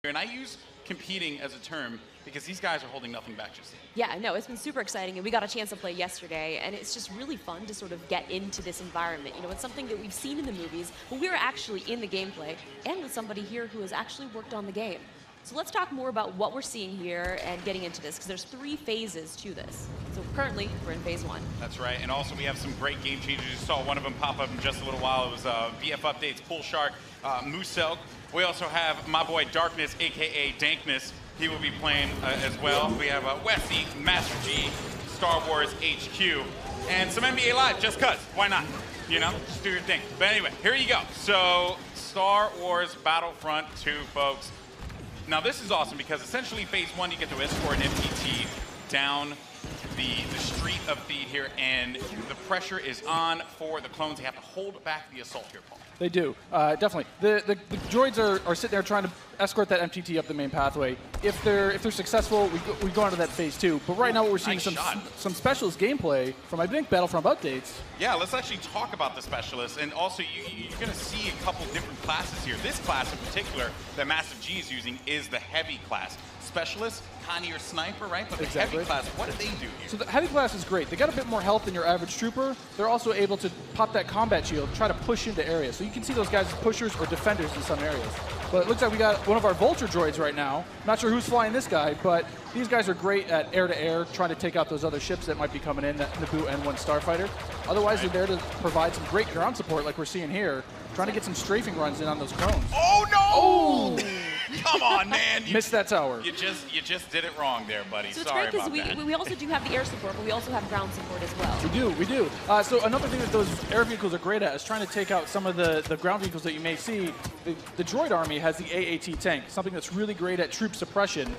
And I use competing as a term because these guys are holding nothing back just yet. Yeah, no, it's been super exciting, and we got a chance to play yesterday, and it's just really fun to sort of get into this environment. You know, it's something that we've seen in the movies, but we were actually in the gameplay, and with somebody here who has actually worked on the game. So let's talk more about what we're seeing here and getting into this, because there's 3 phases to this. So currently, we're in phase 1. That's right, and also we have some great game changers. You saw one of them pop up in just a little while. It was VF Updates, Pool Shark, Musel. We also have my boy Darkness, aka Dankness. He will be playing as well. We have Westy, Master G, Star Wars HQ, and some NBA Live, just cuz. Why not? You know, just do your thing. But anyway, here you go. So, Star Wars Battlefront 2, folks. Now, this is awesome because essentially phase 1, you get to escort an MTT down the street of Theed here, and the pressure is on for the clones. They have to hold back the assault here, Paul. They do, definitely. The droids are sitting there trying to escort that MTT up the main pathway. If they're successful, we go on to that phase 2. But right now, what we're seeing some specialist gameplay from, I think, Battlefront Updates. Yeah, let's actually talk about the specialists, and also you're going to see a couple different classes here. This class in particular that Massive G is using is the heavy class. Specialist, kind of your sniper, right? But the heavy class, what do they do here? So the heavy class is great. They got a bit more health than your average trooper. They're also able to pop that combat shield, try to push into areas. So you can see those guys as pushers or defenders in some areas. But it looks like we got one of our Vulture droids right now. Not sure who's flying this guy, but these guys are great at air-to-air, trying to take out those other ships that might be coming in, that Naboo N1 Starfighter. Otherwise, they're there to provide some great ground support like we're seeing here, trying to get some strafing runs in on those clones. Oh, no! Oh! Come on, man. Missed that tower. You just did it wrong there, buddy. So Sorry it's great about because we also do have the air support, but we also have ground support as well. We do. So another thing that those air vehicles are great at is trying to take out some of the ground vehicles that you may see. The droid army has the AAT tank, something that's really great at troop suppression.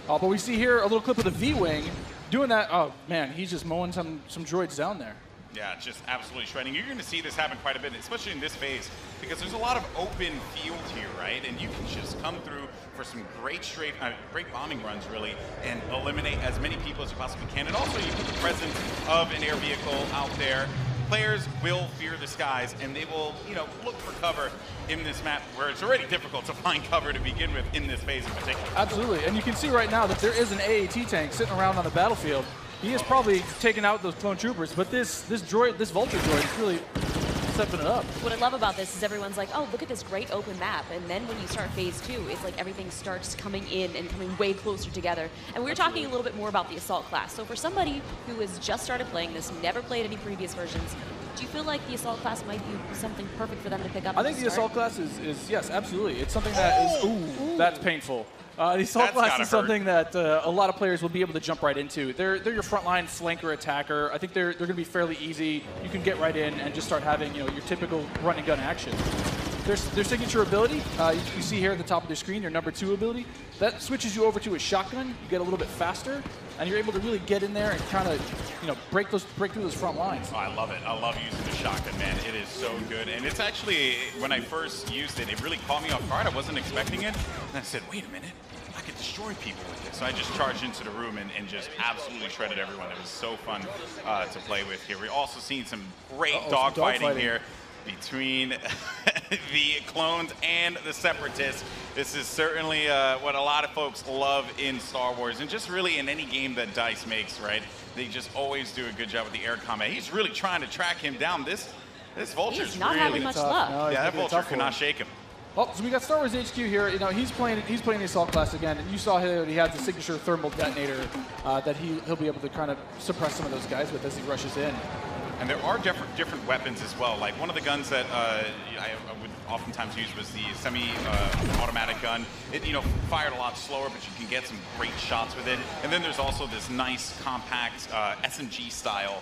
But we see here a little clip of the V-Wing doing that. Oh, man, he's just mowing some droids down there. Yeah, just absolutely shredding. You're going to see this happen quite a bit, especially in this phase, because there's a lot of open field here, right? And you can just come through for some great great bombing runs, really, and eliminate as many people as you possibly can. And also, you put the presence of an air vehicle out there. Players will fear the skies, and they will, look for cover in this map where it's already difficult to find cover to begin with in this phase in particular. Absolutely, and you can see right now that there is an AAT tank sitting around on the battlefield. He is probably taking out those clone troopers, but this Vulture droid is really stepping it up. What I love about this is everyone's like, oh, look at this great open map. And then when you start phase 2, it's like everything starts coming in and coming way closer together. And we were talking a little bit more about the assault class. So for somebody who has just started playing this, never played any previous versions, do you feel like the assault class might be something perfect for them to pick up? I think the assault class is yes, absolutely. It's something that is, ooh, that's painful. The assault class is something that a lot of players will be able to jump right into. They're your frontline flanker attacker. I think they're going to be fairly easy. You can get right in and just start having your typical run and gun action. Their signature ability, you see here at the top of the screen, your number 2 ability, that switches you over to a shotgun. You get a little bit faster, and you're able to really get in there and kind of break through those front lines. Oh, I love it. I love using the shotgun, man. It is so good. And it's actually, when I first used it, it really caught me off guard. I wasn't expecting it. And I said, wait a minute. I could destroy people with this. So I just charged into the room and just absolutely shredded everyone. It was so fun to play with here. We're also seeing some great dogfighting here between the clones and the separatists. This is certainly what a lot of folks love in Star Wars, and just really in any game that DICE makes, right? They just always do a good job with the air combat. He's really trying to track him down. This Vulture's not really having much luck. No, yeah, that Vulture cannot shake him. Oh, so we got Star Wars HQ here. He's playing the assault class again, and you saw here he has the signature thermal detonator that he'll be able to kind of suppress some of those guys with as he rushes in. And there are different weapons as well. Like one of the guns that I would oftentimes use was the semi-automatic gun. It fired a lot slower, but you can get some great shots with it. And then there's also this nice compact SMG style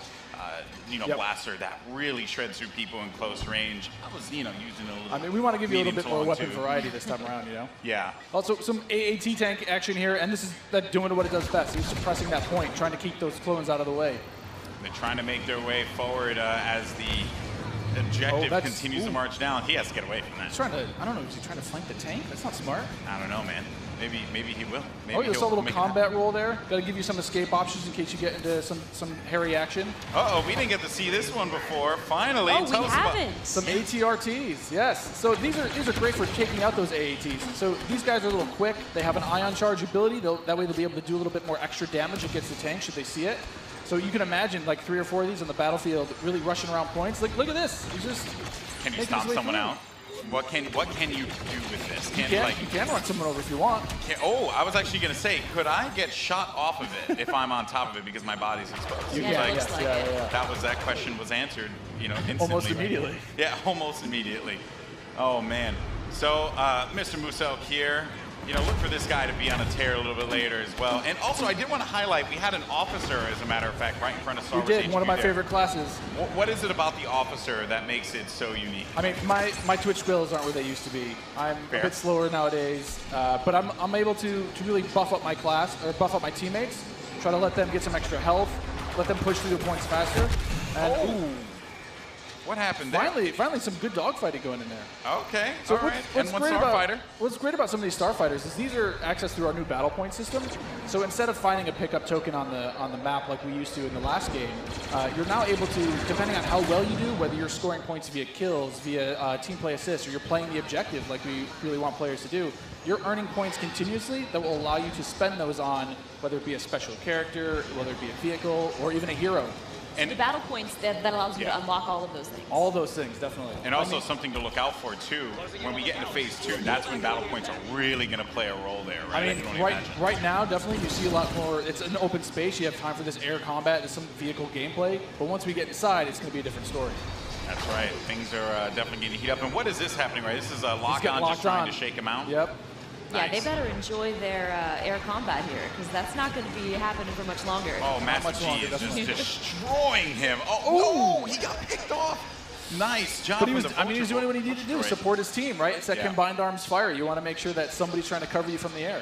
blaster that really shreds through people in close range. I was using a little. I mean, we want to give you a little bit more weapon variety this time around, Yeah. Also, some AAT tank action here, and this is doing what it does best. He's suppressing that point, trying to keep those clones out of the way. They're trying to make their way forward as the objective continues to march down. He has to get away from that. He's trying to, I don't know, is he trying to flank the tank? That's not smart. I don't know, man. Maybe he will. Maybe oh, you saw a little make combat roll there. Got to give you some escape options in case you get into some hairy action. Uh-oh, we didn't get to see this one before. Finally, Oh, tell we us about haven't. Some ATRTs, yes. So these are great for taking out those AATs. So these guys are a little quick. They have an ion charge ability. That way they'll be able to do a little bit more extra damage against the tank should they see it. So you can imagine like 3 or 4 of these on the battlefield really rushing around points. Like, look at this. He's just Can you making stop his way someone through. out? What can you do with this? You can run someone over if you want. I was actually going to say, could I get shot off of it if I'm on top of it because my body's exposed? You Yeah, can, it looks like it. Yeah. That question was answered, instantly. Almost immediately. Yeah, almost immediately. Oh man. So, Mr. Muselk here. Look for this guy to be on a tear a little bit later as well. And also, I did want to highlight, we had an officer, as a matter of fact, right in front of Star Wars. We did, one of my HQ favorite classes. What is it about the officer that makes it so unique? I mean, my Twitch skills aren't where they used to be. I'm Fair. a bit slower nowadays, but I'm able to really buff up my class, or buff up my teammates, try to let them get some extra health, let them push through the points faster. And, ooh, What happened there? finally some good dogfighting going in there. Okay, So all right. And one starfighter. What's great about some of these starfighters is these are accessed through our new battle point system. So instead of finding a pickup token on the map like we used to in the last game, you're now able to, depending on how well you do, whether you're scoring points via kills, via team play assists, or you're playing the objective like we really want players to do, you're earning points continuously that will allow you to spend those on whether it be a special character, whether it be a vehicle, or even a hero. And the battle points that allows you to unlock all of those things. All of those things, definitely. And also something to look out for too. When we get into phase 2, that's when battle points are really going to play a role there, right? I mean, right now, definitely you see a lot more. It's an open space. You have time for this air combat, there's some vehicle gameplay. But once we get inside, it's going to be a different story. That's right. Things are definitely going to heat up. And what is this happening, right? This is a lock-on just trying to shake him out? Yep. Yeah, Nice. they better enjoy their air combat here, because that's not going to be happening for much longer. Oh, Master much G longer, is just definitely. destroying him. Oh, no, he got picked off. Nice job. But he from was, the he was doing what he needed to do, Right. support his team, right? It's that Yeah. combined arms fire. You want to make sure that somebody's trying to cover you from the air.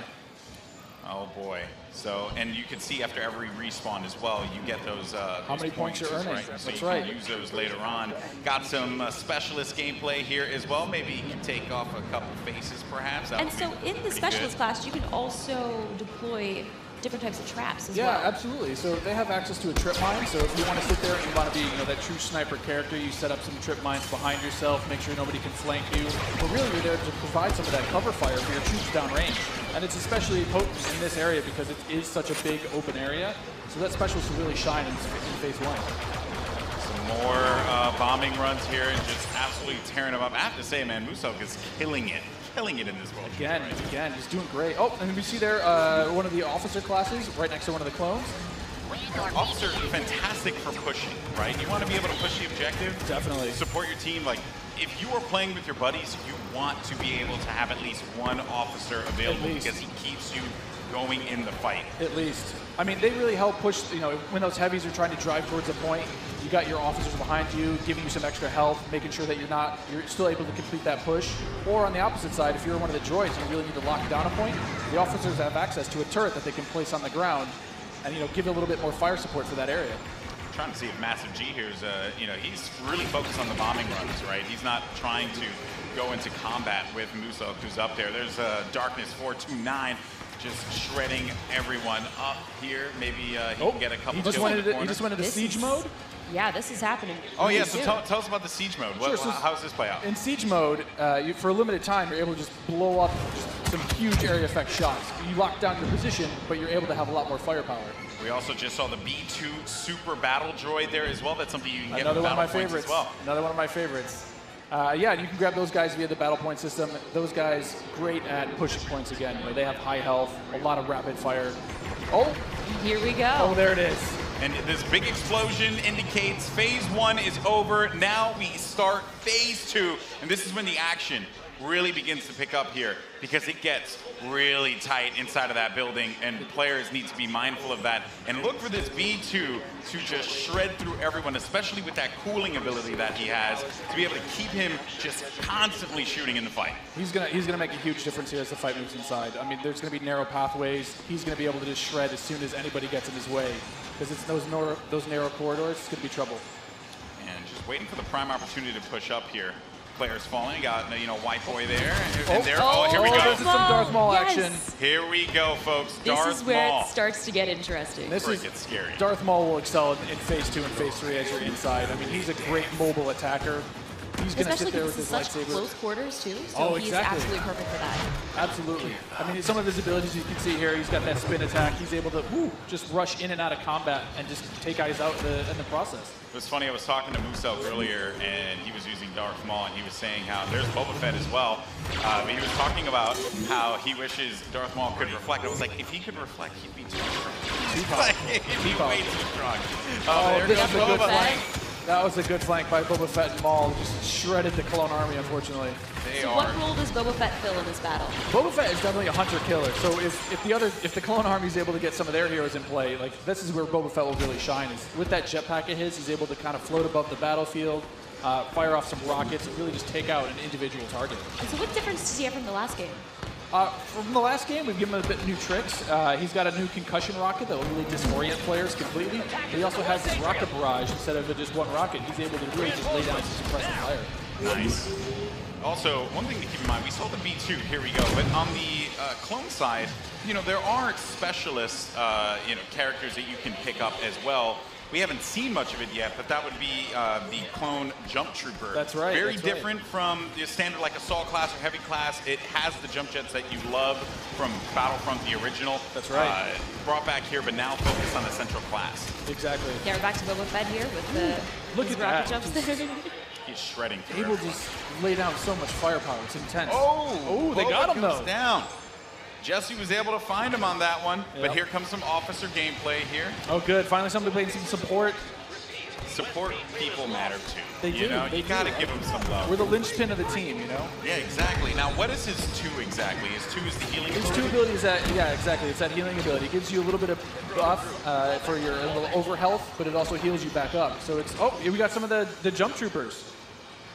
Oh boy. So, and you can see after every respawn as well, you get those. How many points you're earning. right? So That's you right. can use those later on. Got some specialist gameplay here as well. Maybe you can take off a couple faces, perhaps. That And would so be in the pretty specialist good. class, you can also deploy different types of traps as Yeah, well. absolutely. So they have access to a trip mine. So if you want to sit there and you want to be, that true sniper character, you set up some trip mines behind yourself, make sure nobody can flank you. But really, you're there to provide some of that cover fire for your troops downrange. And it's especially potent in this area because it is such a big open area. So that specialist will really shine in phase 1. Some more bombing runs here and just absolutely tearing them up. I have to say, man, Muselk is killing it in this world. Again, he's doing great. Oh, and we see there one of the officer classes right next to one of the clones. Officer, fantastic for pushing, right? You want to be able to push the objective. Definitely. Support your team. Like, if you are playing with your buddies, you want to be able to have at least one officer available because he keeps you going in the fight. At least. I mean, they really help push, when those heavies are trying to drive towards a point, you got your officers behind you, giving you some extra health, making sure that you're still able to complete that push. Or on the opposite side, if you're one of the droids and you really need to lock down a point, the officers have access to a turret that they can place on the ground and, give a little bit more fire support for that area. I'm trying to see if Massive G here is, he's really focused on the bombing runs, right? He's not trying to go into combat with Muselk, who's up there. There's Darkness 429. Just shredding everyone up here. Maybe he can get a couple He kills just in the he just went into siege mode. Yeah, this is happening. Oh, yeah, really so soon. tell us about the siege mode. Sure, so how does this play out? In siege mode, for a limited time, you're able to just blow up just some huge area effect shots. You lock down your position, but you're able to have a lot more firepower. We also just saw the B2 Super Battle Droid there as well. That's something you can get Another with one of my Battle Points favorites. as well. Another one of my favorites. Yeah, you can grab those guys via the battle point system. Those guys, great at pushing points again. They have high health, a lot of rapid fire. Oh, Here we go. oh, there it is. And this big explosion indicates phase 1 is over. Now we start phase 2. And this is when the action really begins to pick up here because it gets really tight inside of that building and players need to be mindful of that and look for this B2 to just shred through everyone, especially with that cooling ability that he has, to be able to keep him just constantly shooting in the fight. He's gonna make a huge difference here as the fight moves inside. I mean, there's gonna be narrow pathways. He's gonna be able to just shred as soon as anybody gets in his way because it's those narrow corridors. It's gonna be trouble. And just waiting for the prime opportunity to push up here. players falling. You got, White Boy there. And there. Here we go. This is some Darth Maul action. Here we go, folks. This is where it starts to get interesting. This is scary. Darth Maul will excel in Phase 2 and Phase 3 as you're inside. I mean, he's a great mobile attacker. He's going to sit there with his lightsaber. Especially close quarters, too. So he's absolutely perfect for that. Absolutely. I mean, some of his abilities you can see here, he's got that spin attack. He's able to just rush in and out of combat and just take guys out in the process. It was funny, I was talking to Musel earlier, and he was using Darth Maul, and he was saying how there's Boba Fett as well. But he was talking about how he wishes Darth Maul could reflect. I was like, if he could reflect, he'd be too strong. He'd be way too strong. There this goes is a good Boba. flank. That was a good flank by Boba Fett and Maul. Just shredded the clone army, unfortunately. So what role does Boba Fett fill in this battle? Boba Fett is definitely a hunter-killer. So if the clone army is able to get some of their heroes in play, like this is where Boba Fett will really shine. Is with that jetpack of his, he's able to kind of float above the battlefield, fire off some rockets, and really just take out an individual target. And so what difference does he have from the last game? From the last game, we've given him a bit new tricks. He's got a new concussion rocket that will really disorient players completely. But he also has this rocket barrage. Instead of just one rocket, he's able to really just lay down some suppressive fire. Nice. Also, one thing to keep in mind, we saw the B2, here we go, but on the clone side, there are specialist, characters that you can pick up as well. We haven't seen much of it yet, but that would be the clone jump trooper. That's right. Very different from the standard like assault class or heavy class. It has the jump jets that you love from Battlefront, the original. That's right. Brought back here, but now focused on the central class. Exactly. Yeah, we're back to Boba Fett here with the Look at rocket that. jumps there. He's shredding. Able to just lay down so much firepower. It's intense. Oh, they got him though. Down. Jesse was able to find him on that one, Yep. but here comes some officer gameplay here. Oh, good. Finally, somebody playing some support. Support people matter too. They do. You gotta give them some love. We're the linchpin of the team, Yeah, exactly. Now, what is his 2 exactly? His 2 is the healing His ability? 2 abilities, exactly. It's that healing ability. It gives you a little bit of buff for your little over health, but it also heals you back up. So it's, we got some of the jump troopers.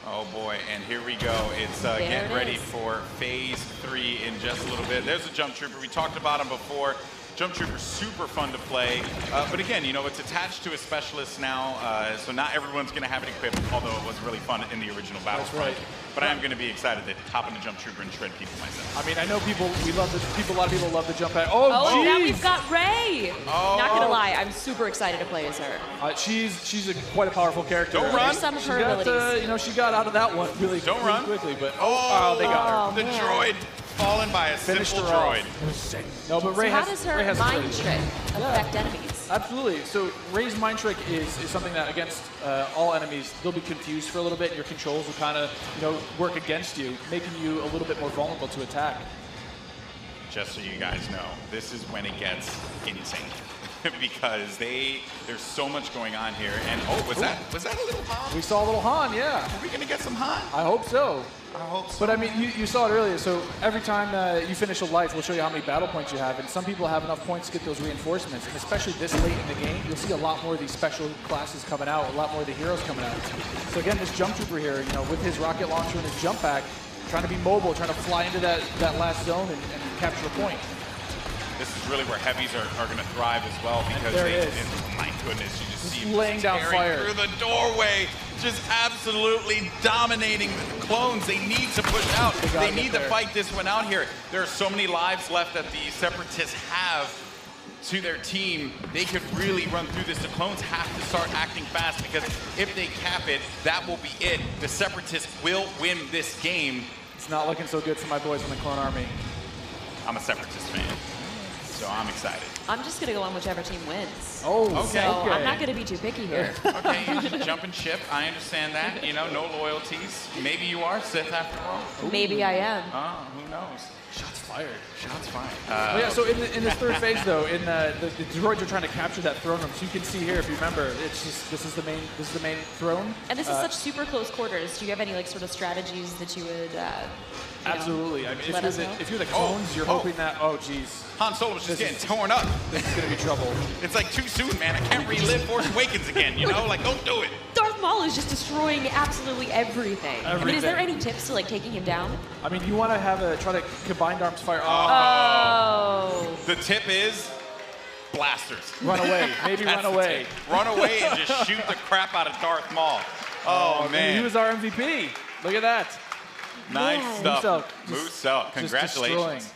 Oh boy, and here we go. It's getting ready for Phase 3 in just a little bit. There's a jump trooper. We talked about him before. Jump trooper, super fun to play. But again, it's attached to a specialist now, so not everyone's going to have it equipped, although it was really fun in the original Battlefront. That's right. But I am going to be excited to hop in the jump trooper and shred people myself. I mean, I know a lot of people love the jump pad. Oh, geez. now we've got Rey. Oh. Not gonna lie, I'm super excited to play as her. She's quite a powerful character. Don't run. There's some of her abilities. She got out of that one really quickly, but they got her. The droid fallen by a Finished simple her off. droid. No, but Rey So how has, does her Rey has mind ability. trick affect enemies? Absolutely. So Rey's mind trick is something that against all enemies, they'll be confused for a little bit, and your controls will kind of work against you, making you a little bit more vulnerable to attack. Just so you guys know, this is when it gets insane. Because there's so much going on here. And was that a little Han? We saw a little Han, yeah. Are we gonna get some Han? I hope so. I hope so. But I mean, you saw it earlier. So every time you finish a life, we'll show you how many battle points you have. And some people have enough points to get those reinforcements. And especially this late in the game, you'll see a lot more of these special classes coming out, a lot more of the heroes coming out. So again, this jump trooper here, with his rocket launcher and his jump pack, trying to be mobile, trying to fly into that last zone and capture a point. This is really where heavies are going to thrive as well, because my goodness, you just see laying down fire through the doorway, just absolutely dominating the clones. They need to push out. They need to fight this one out here. There are so many lives left that the Separatists have to their team. They could really run through this. The clones have to start acting fast, because if they cap it, that will be it. The Separatists will win this game. It's not looking so good for my boys in the clone army. I'm a Separatist fan, so I'm excited. I'm just gonna go on whichever team wins. Oh, So I'm not gonna be too picky here. Okay, jump and ship. I understand that. No loyalties. Maybe you are Sith after all. Maybe I am. Who knows? Shots fired. Shots fired. So in this third phase, though, in the droids are trying to capture that throne room. So you can see here, if you remember, it's just this is the main throne. And this is such super close quarters. Do you have any sort of strategies that you would? Absolutely. I mean, if you're the clones, you're hoping that. Oh, geez. Han Solo was just getting torn up. This is gonna be trouble. It's like too soon, man. I can't relive Force Awakens again. Don't do it. Darth Maul is just destroying absolutely everything. I mean, is there any tips to taking him down? I mean, you want to try to combined arms fire. Oh. The tip is blasters. Run away. Maybe run away. Run away and just shoot the crap out of Darth Maul. Oh man, he was our MVP. Look at that. Nice stuff. Moose Congratulations.